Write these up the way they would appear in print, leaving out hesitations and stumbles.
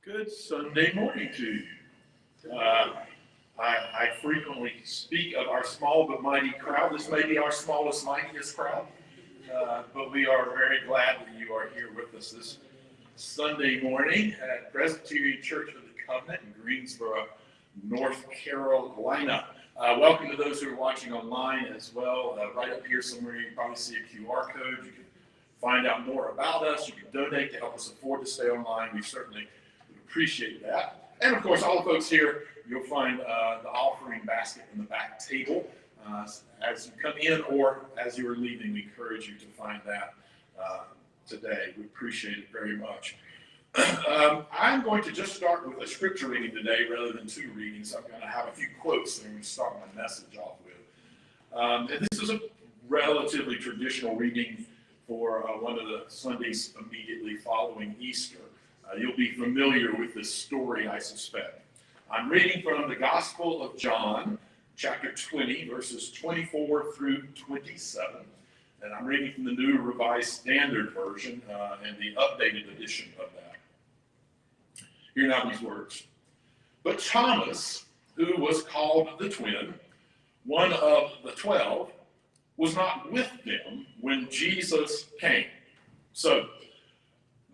Good Sunday morning to you. I frequently speak of our small but mighty crowd. This may be our smallest, mightiest crowd, but we are very glad that you are here with us this Sunday morning at Presbyterian Church of the Covenant in Greensboro, North Carolina. Welcome to those who are watching online as well. Right up here somewhere you can probably see a QR code. You can find out more about us. You can donate to help us afford to stay online. We certainly appreciate that. And of course, all the folks here, you'll find the offering basket in the back table as you come in or as you are leaving. We encourage you to find that today. We appreciate it very much. I'm going to just start with a scripture reading today rather than two readings. I'm going to have a few quotes that I'm going to start my message off with. And this is a relatively traditional reading for one of the Sundays immediately following Easter. You'll be familiar with this story, I suspect. I'm reading from the Gospel of John, chapter 20, verses 24 through 27. And I'm reading from the New Revised Standard Version and the updated edition of that. Hear now these words. But Thomas, who was called the twin, one of the 12, was not with them when Jesus came. So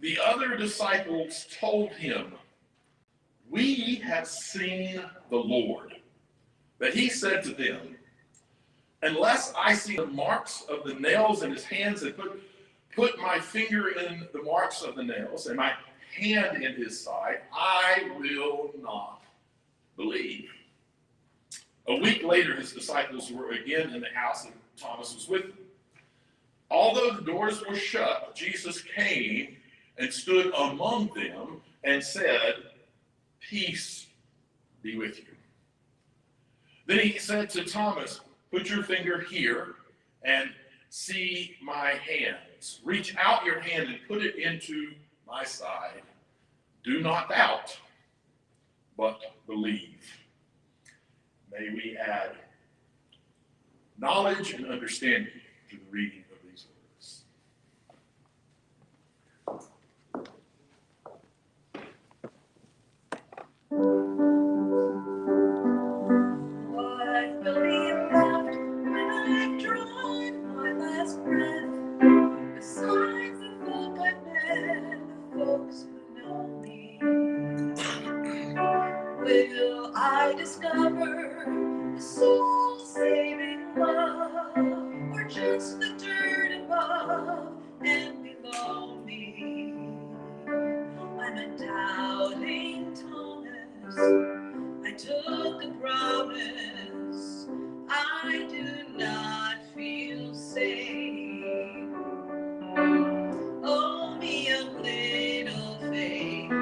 the other disciples told him, "We have seen the Lord." But he said to them, "Unless I see the marks of the nails in his hands and put my finger in the marks of the nails and my hand in his side, I will not believe." A week later, his disciples were again in the house and Thomas was with them. Although the doors were shut, Jesus came and stood among them and said, "Peace be with you." Then he said to Thomas, "Put your finger here and see my hands. Reach out your hand and put it into my side. Do not doubt, but believe." May we add knowledge and understanding to the reading of these words. What will be left when I've drawn my last breath? Besides the folk I've met, the folks who know me, will I discover the soul-saving love, or just the dirt above and below me? I'm a doubting Thomas. I took a promise. I do not feel safe. Oh, me a little faith.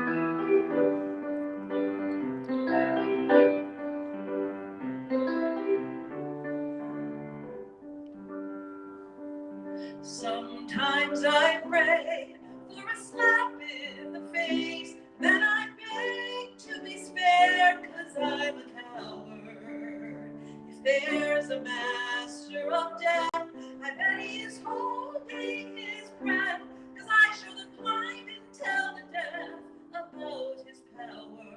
Sometimes I pray for a slap in the face, then I beg to be spared, 'cause I'm a coward. If there's a master of death, I bet he's holding his breath, 'cause I show the blind and tell the deaf about his power.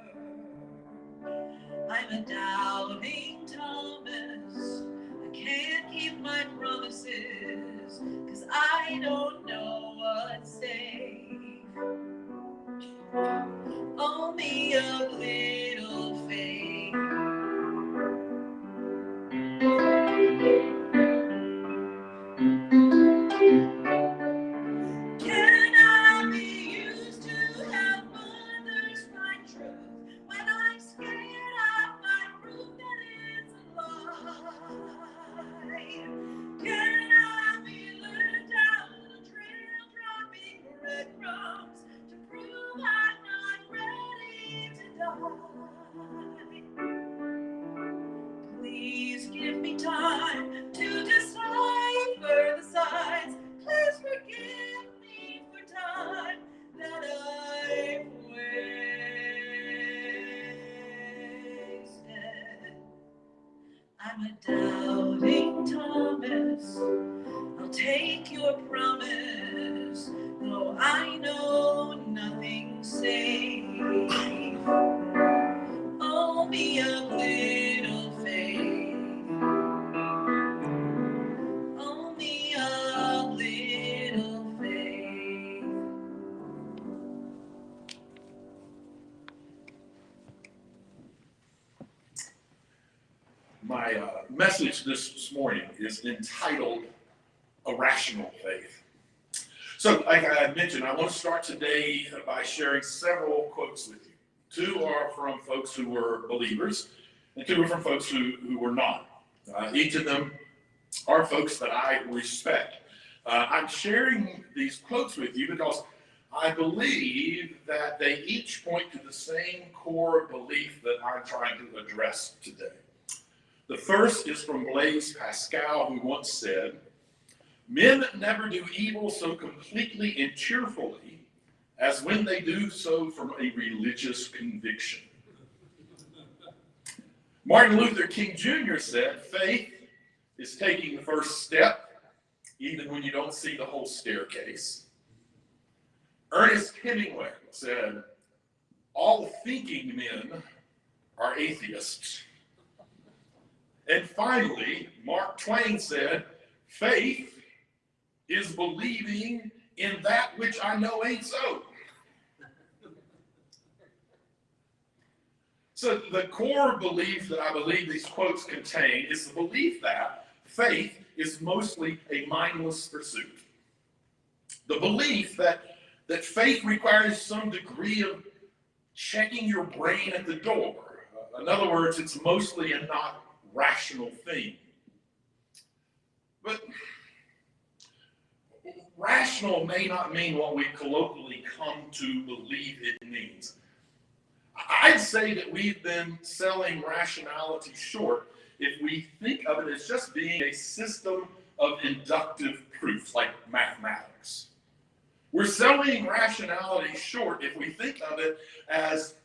I'm a doubting Thomas. I can't keep my promises, 'cause I don't know what's safe. Oh, me a little faith. Can I be used to help others find truth when I'm scared I might prove that it's a lie? Can I be led down the trail dropping breadcrumbs to prove I'm not ready to die? Please give me time to decipher the signs. Please forgive me for time that I've wasted. I'm a doubting Thomas. I'll take your promise, though I know nothing's safe. Only a little faith. Only a little faith. My message this morning is entitled A Rational Faith. So, like I mentioned, I want to start today by sharing several quotes with you. Two are from folks who were believers, and two are from folks who were not. Each of them are folks that I respect. I'm sharing these quotes with you because I believe that they each point to the same core belief that I'm trying to address today. The first is from Blaise Pascal, who once said, "Men never do evil so completely and cheerfully as when they do so from a religious conviction." Martin Luther King Jr. said, "Faith is taking the first step, even when you don't see the whole staircase." Ernest Hemingway said, "All thinking men are atheists." And finally, Mark Twain said, "Faith is believing in that which I know ain't so." So the core belief that I believe these quotes contain is the belief that faith is mostly a mindless pursuit. The belief that faith requires some degree of checking your brain at the door. In other words, it's mostly a not rational thing. But rational may not mean what we colloquially come to believe it means. I'd say that we've been selling rationality short if we think of it as just being a system of inductive proofs, like mathematics. We're selling rationality short if we think of it as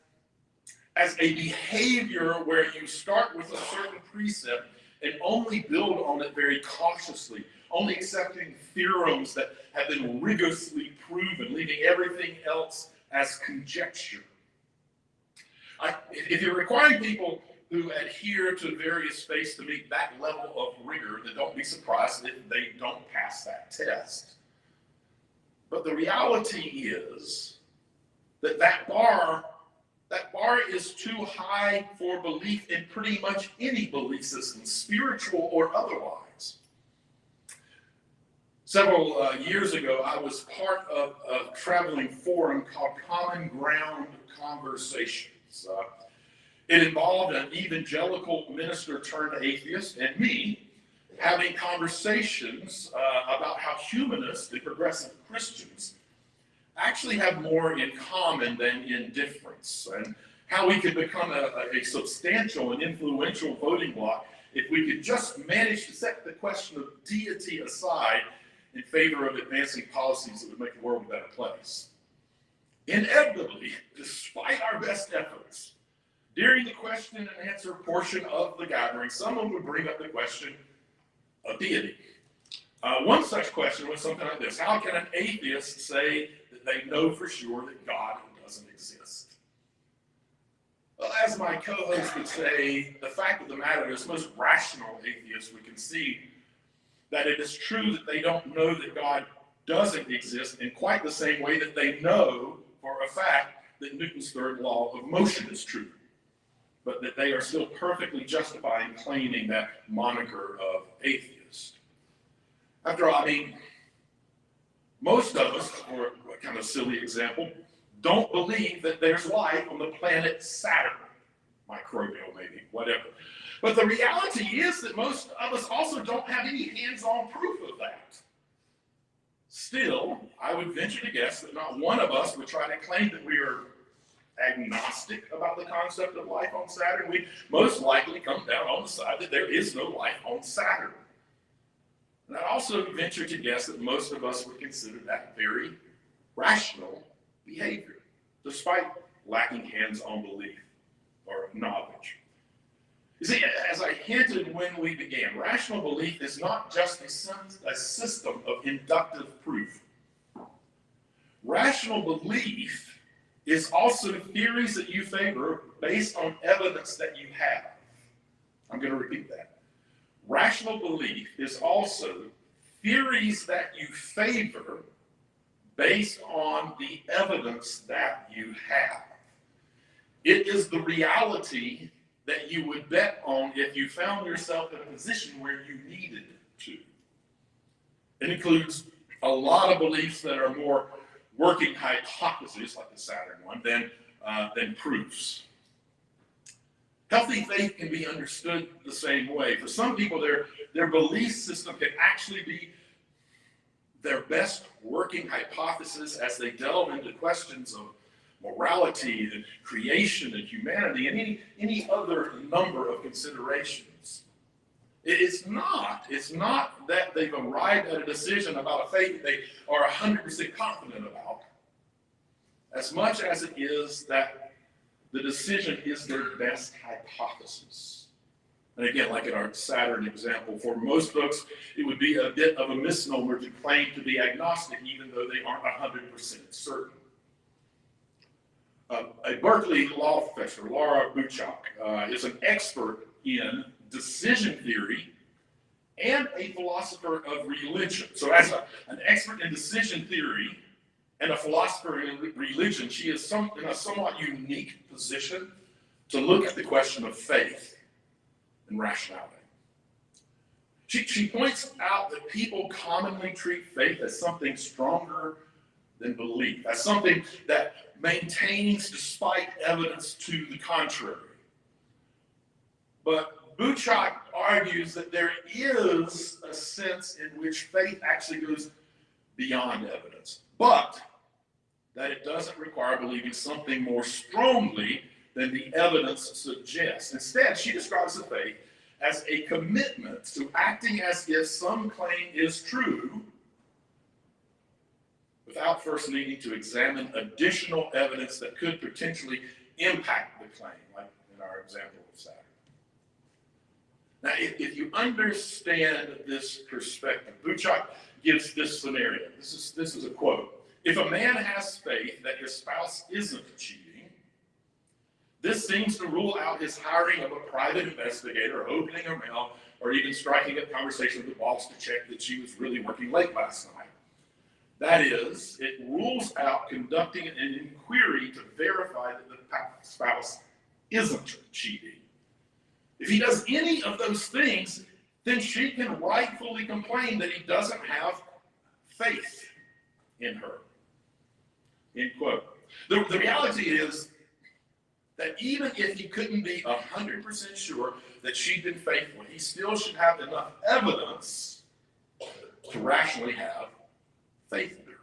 a behavior where you start with a certain precept and only build on it very cautiously, only accepting theorems that have been rigorously proven, leaving everything else as conjecture. If you're requiring people who adhere to various faiths to meet that level of rigor, then don't be surprised if they don't pass that test. But the reality is that bar is too high for belief in pretty much any belief system, spiritual or otherwise. Several years ago, I was part of a traveling forum called Common Ground Conversations. It involved an evangelical minister turned atheist and me having conversations about how humanists and progressive Christians actually have more in common than in difference, and how we could become a substantial and influential voting bloc if we could just manage to set the question of deity aside in favor of advancing policies that would make the world a better place. Inevitably, despite our best efforts, during the question and answer portion of the gathering, someone would bring up the question of deity. One such question was something like this: how can an atheist say that they know for sure that God doesn't exist? Well, as my co-host would say, the fact of the matter is most rational atheists would concede that it is true that they don't know that God doesn't exist in quite the same way that they know for a fact that Newton's third law of motion is true, but that they are still perfectly justified in claiming that moniker of atheist. After all, I mean, most of us, for a kind of silly example, don't believe that there's life on the planet Saturn. Microbial maybe, whatever. But the reality is that most of us also don't have any hands-on proof of that. Still, I would venture to guess that not one of us would try to claim that we are agnostic about the concept of life on Saturn. We most likely come down on the side that there is no life on Saturn. And I'd also venture to guess that most of us would consider that very rational behavior, despite lacking hands-on belief or knowledge. You see, as I hinted when we began, rational belief is not just a system of inductive proof. Rational belief is also theories that you favor based on evidence that you have. I'm going to repeat that. Rational belief is also theories that you favor based on the evidence that you have. It is the reality that you would bet on if you found yourself in a position where you needed to. It includes a lot of beliefs that are more working hypotheses, like the Saturn one, than proofs. Healthy faith can be understood the same way. For some people, their belief system can actually be their best working hypothesis as they delve into questions of morality and creation and humanity and any other number of considerations. It's not that they've arrived at a decision about a faith that they are 100% confident about, as much as it is that the decision is their best hypothesis. And again, like in our Saturn example, for most folks, it would be a bit of a misnomer to claim to be agnostic, even though they aren't 100% certain. A Berkeley law professor, Laura Buchak, is an expert in decision theory and a philosopher of religion. So as an expert in decision theory and a philosopher in religion, she is in a somewhat unique position to look at the question of faith and rationality. She points out that people commonly treat faith as something stronger than belief, as something that maintains despite evidence to the contrary. But Buchak argues that there is a sense in which faith actually goes beyond evidence, but that it doesn't require believing something more strongly than the evidence suggests. Instead, she describes the faith as a commitment to acting as if some claim is true without first needing to examine additional evidence that could potentially impact the claim, like in our example of Saturn. Now, if you understand this perspective, Buchak gives this scenario. This is a quote. If a man has faith that his spouse isn't cheating, this seems to rule out his hiring of a private investigator, opening her mail, or even striking up conversation with the boss to check that she was really working late last night. That is, it rules out conducting an inquiry to verify that the spouse isn't cheating. If he does any of those things, then she can rightfully complain that he doesn't have faith in her. End quote. The reality is that even if he couldn't be 100% sure that she'd been faithful, he still should have enough evidence to rationally have faith in her.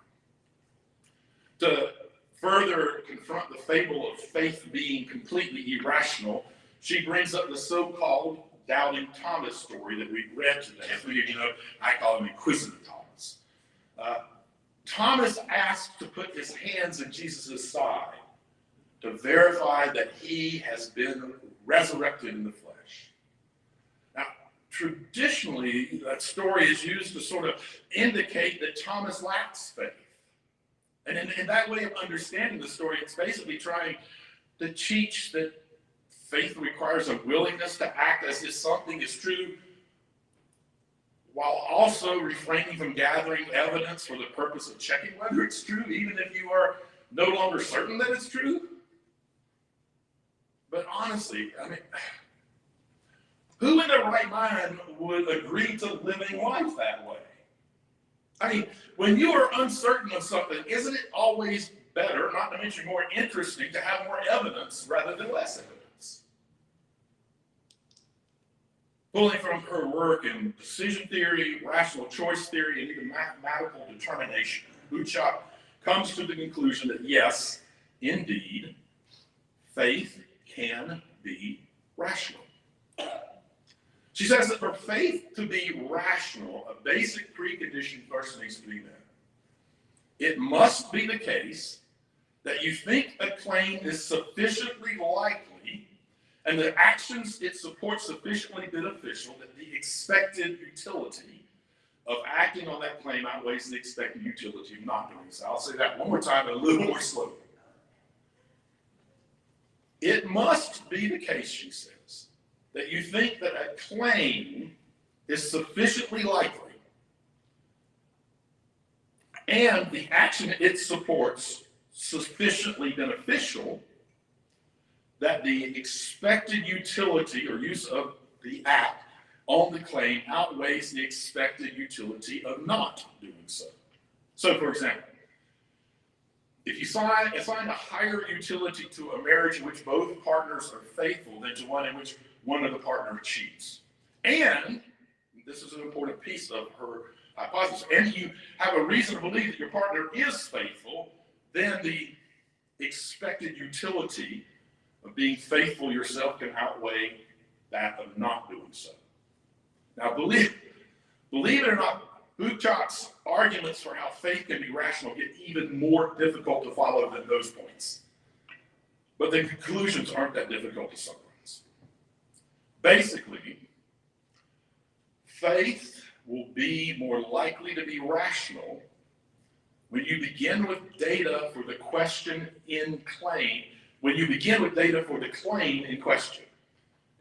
To further confront the fable of faith being completely irrational, she brings up the so-called doubting Thomas story that we read today. As many of you know, I call him Inquisitive Thomas. Thomas asked to put his hands in Jesus' side to verify that he has been resurrected in the flesh. Now, traditionally, that story is used to sort of indicate that Thomas lacks faith. And in that way of understanding the story, it's basically trying to teach that faith requires a willingness to act as if something is true, while also refraining from gathering evidence for the purpose of checking whether it's true, even if you are no longer certain that it's true. But honestly, I mean, who in their right mind would agree to living life that way? I mean, when you are uncertain of something, isn't it always better, not to mention more interesting, to have more evidence rather than less evidence? Pulling from her work in decision theory, rational choice theory, and even mathematical determination, Buchak comes to the conclusion that yes, indeed, faith can be rational. She says that for faith to be rational, a basic precondition first needs to be met. It must be the case that you think a claim is sufficiently likely and the actions it supports sufficiently beneficial that the expected utility of acting on that claim outweighs the expected utility of not doing so. I'll say that one more time, a little more slowly. It must be the case, she says, that you think that a claim is sufficiently likely and the action it supports sufficiently beneficial that the expected utility or use of the act on the claim outweighs the expected utility of not doing so. So, for example, if you assign a higher utility to a marriage in which both partners are faithful than to one in which one of the partners cheats, and this is an important piece of her hypothesis, and you have a reason to believe that your partner is faithful, then the expected utility of being faithful yourself can outweigh that of not doing so. Now, believe it or not, Buchach's arguments for how faith can be rational get even more difficult to follow than those points. But the conclusions aren't that difficult to summarize. Basically, faith will be more likely to be rational when you begin with data for the question in claim, when you begin with data for the claim in question,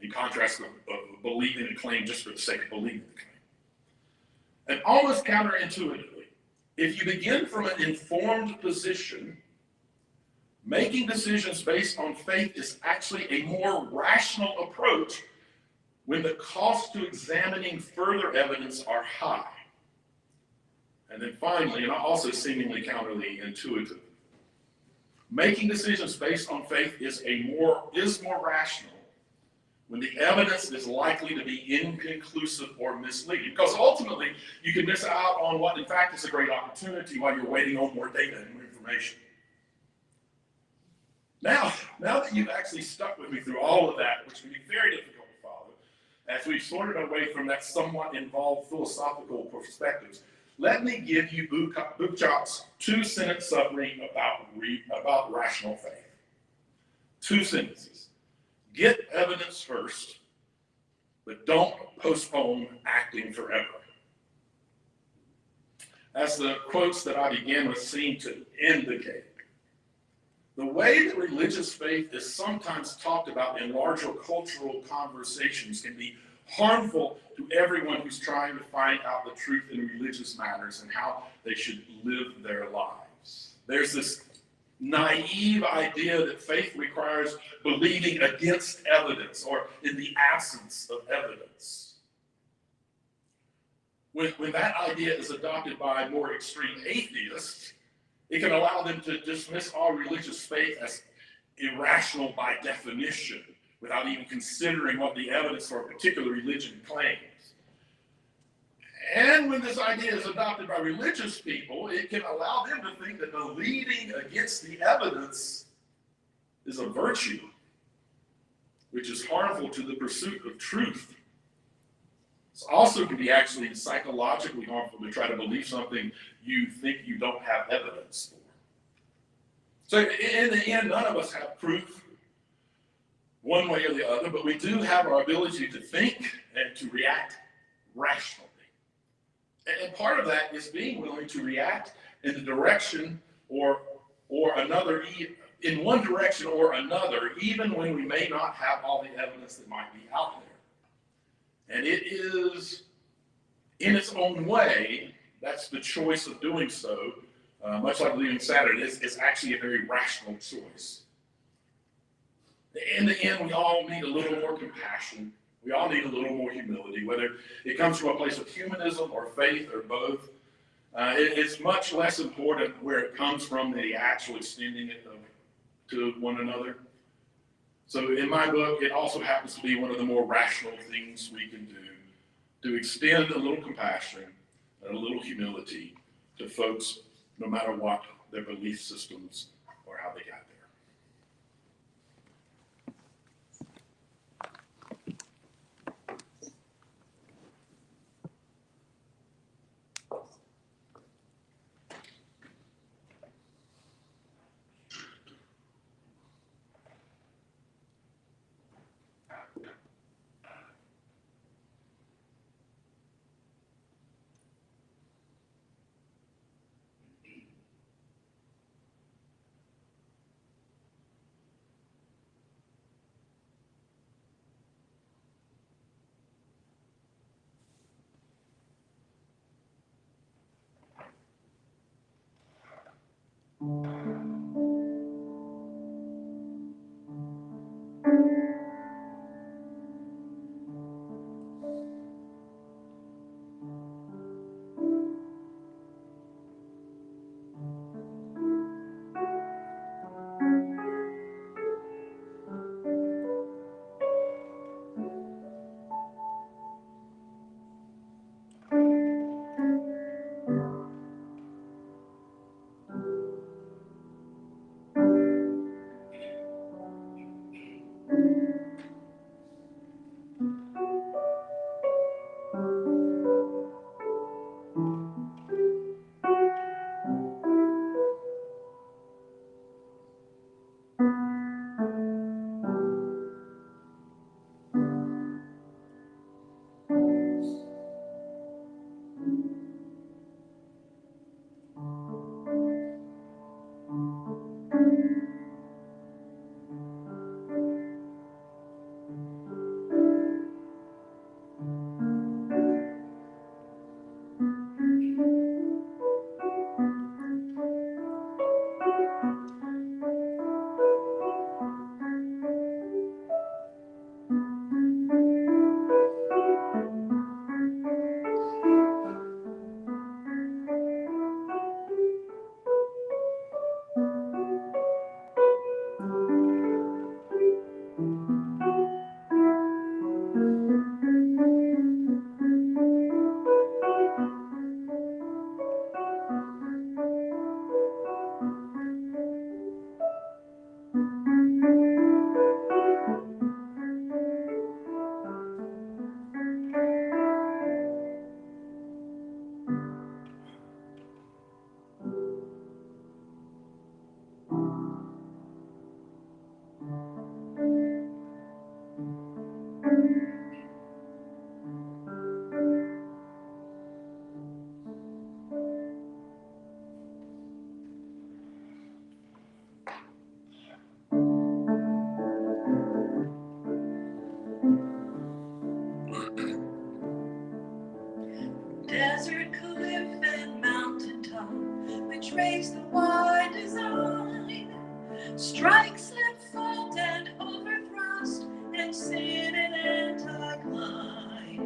in contrast to believing a claim just for the sake of believing the claim. And almost counterintuitively, if you begin from an informed position, making decisions based on faith is actually a more rational approach when the costs to examining further evidence are high. And then finally, and also seemingly counterintuitive, making decisions based on faith is more rational when the evidence is likely to be inconclusive or misleading. Because ultimately, you can miss out on what in fact is a great opportunity while you're waiting on more data and more information. Now that you've actually stuck with me through all of that, which can be very difficult to follow, as we've sorted our way from that somewhat involved philosophical perspectives, let me give you Buchach's two-sentence summary about rational faith. 2 sentences. Get evidence first, but don't postpone acting forever. As the quotes that I began with seem to indicate, the way that religious faith is sometimes talked about in larger cultural conversations can be harmful to everyone who's trying to find out the truth in religious matters and how they should live their lives. There's this naive idea that faith requires believing against evidence or in the absence of evidence. When that idea is adopted by more extreme atheists, it can allow them to dismiss all religious faith as irrational by definition, without even considering what the evidence for a particular religion claims. And when this idea is adopted by religious people, it can allow them to think that believing against the evidence is a virtue, which is harmful to the pursuit of truth. It also can be actually psychologically harmful to try to believe something you think you don't have evidence for. So in the end, none of us have proof one way or the other, but we do have our ability to think and to react rationally. And part of that is being willing to react in the direction or another, in one direction or another, even when we may not have all the evidence that might be out there. And it is, in its own way, that's the choice of doing so, much like believing Saturday, it's actually a very rational choice. In the end, we all need a little more compassion. We all need a little more humility, whether it comes from a place of humanism or faith or both. It's much less important where it comes from than the actual extending it to one another. So in my book, it also happens to be one of the more rational things we can do to extend a little compassion and a little humility to folks, no matter what their belief systems or how they got there. Desert cliff and mountaintop, which raise the wide design, strike, slip, fault, and overthrust, and sin and anticline.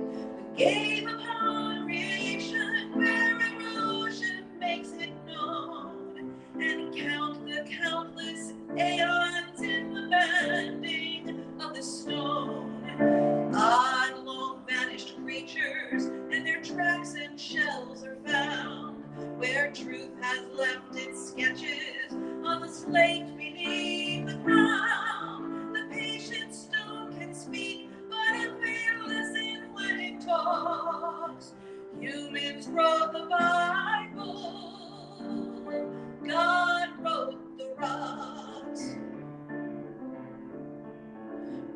We gave upon creation where erosion makes it known, and count the countless aeons in the bending of the stone. On long vanished creatures and their tracks and shells are found, where truth has left its sketches on the slate beneath the ground. The patient stone can speak, but if we listen when it talks, humans wrote the Bible, God wrote the rocks.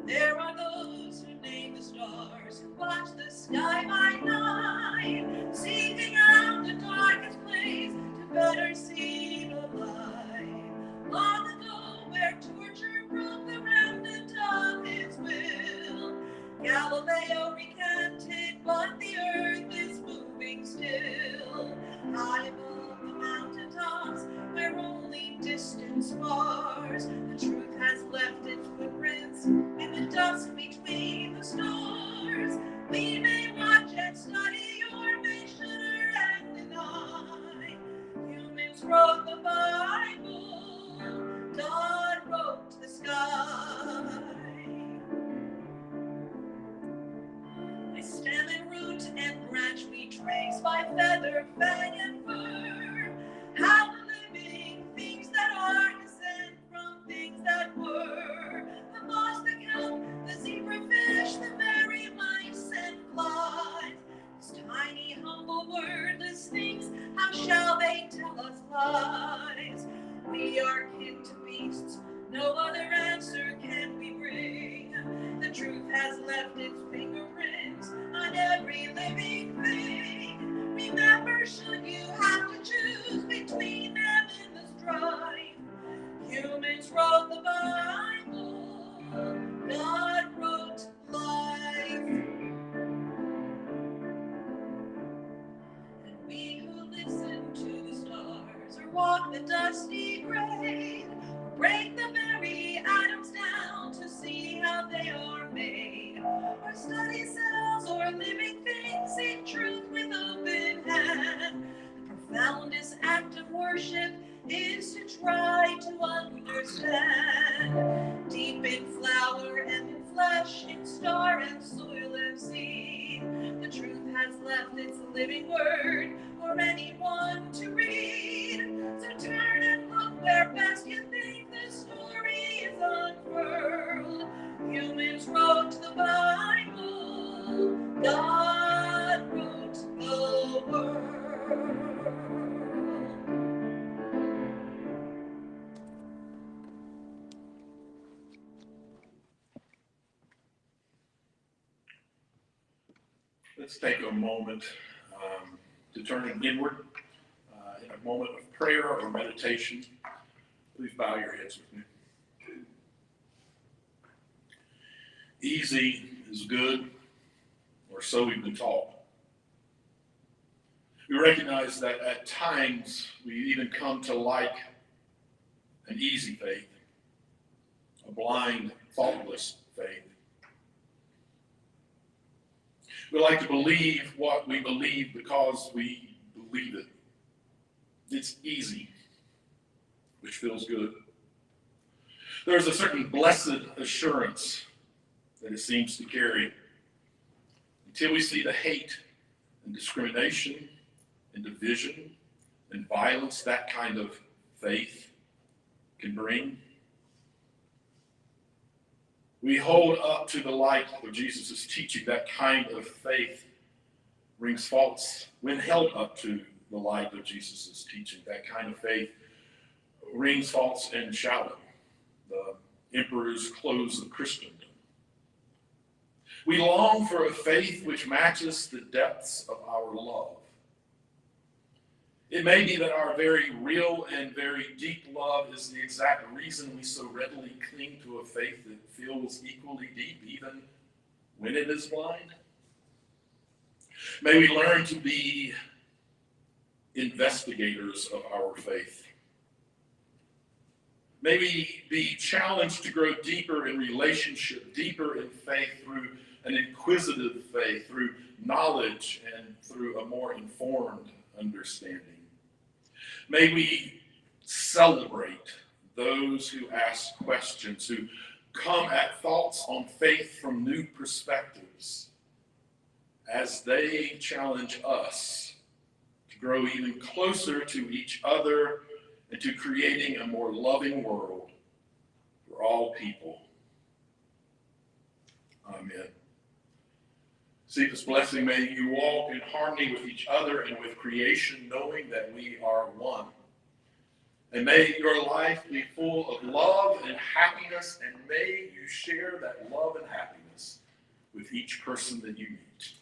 There are those who name the stars, who watch the sky by night, seeking out the darkest place to better see the light. Long ago, where torture broke the remnant of his will, Galileo recanted, but the earth is moving still. High above the mountaintops, where only distant spars, the truth has left its footprints in the dust between the stars. We may watch and study, or may shudder and deny. Humans wrote the Bible, God wrote the sky. By stem and root and branch we trace, by feather, fang, and fur, how the living things that are descend from things that were. The moss, the kelp, the zebrafish, the merry mice and flies, these tiny, humble, wordless things, how shall they tell us lies? We are kin to beasts, no other answer can we bring. The truth has left its fingerprints on every living thing. Remember, should you have to choose between them in the strife, humans wrote the Bible, God wrote life. And we who listen to the stars or walk the dusty where living things seek truth with open hand. The profoundest act of worship is to try to understand. Deep in flower and in flesh, in star and soil and seed, the truth has left its living word for anyone to read. So turn and look where best you think the story is unfurled. Humans wrote the Bible, God wrote the world. Let's take a moment to turn inward in a moment of prayer or meditation. Please bow your heads with me. Easy is good, or so we've been taught. We recognize that at times we even come to like an easy faith, a blind, thoughtless faith. We like to believe what we believe because we believe it. It's easy, which feels good. There's a certain blessed assurance that it seems to carry until we see the hate and discrimination and division and violence that kind of faith can bring. We hold up to the light of Jesus' teaching. That kind of faith rings false. When held up to the light of Jesus' teaching, that kind of faith rings false and shallow. The emperor's clothes of Christendom. We long for a faith which matches the depths of our love. It may be that our very real and very deep love is the exact reason we so readily cling to a faith that feels equally deep, even when it is blind. May we learn to be investigators of our faith. May we be challenged to grow deeper in relationship, deeper in faith through an inquisitive faith, through knowledge, and through a more informed understanding. May we celebrate those who ask questions, who come at thoughts on faith from new perspectives, as they challenge us to grow even closer to each other and to creating a more loving world for all people. Amen. See this blessing. May you walk in harmony with each other and with creation, knowing that we are one. And may your life be full of love and happiness, and may you share that love and happiness with each person that you meet.